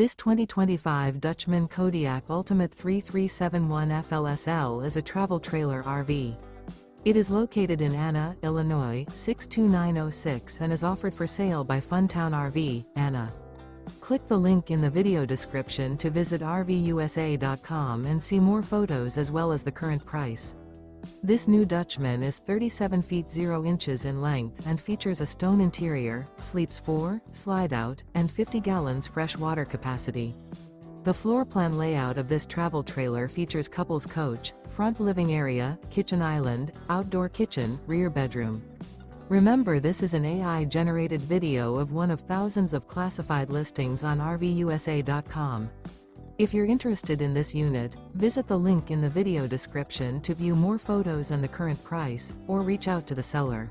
This 2025 Dutchmen Kodiak Ultimate 3371 FLSL is a travel trailer RV. It is located in Anna, Illinois, 62906 and is offered for sale by Funtown RV, Anna. Click the link in the video description to visit RVUSA.com and see more photos as well as the current price. This new Dutchmen is 37 feet 0 inches in length and features a stone interior, sleeps 4, slide-out, and 50 gallons fresh water capacity. The floor plan layout of this travel trailer features couples coach, front living area, kitchen island, outdoor kitchen, rear bedroom. Remember, this is an AI-generated video of one of thousands of classified listings on RVUSA.com. If you're interested in this unit, visit the link in the video description to view more photos and the current price, or reach out to the seller.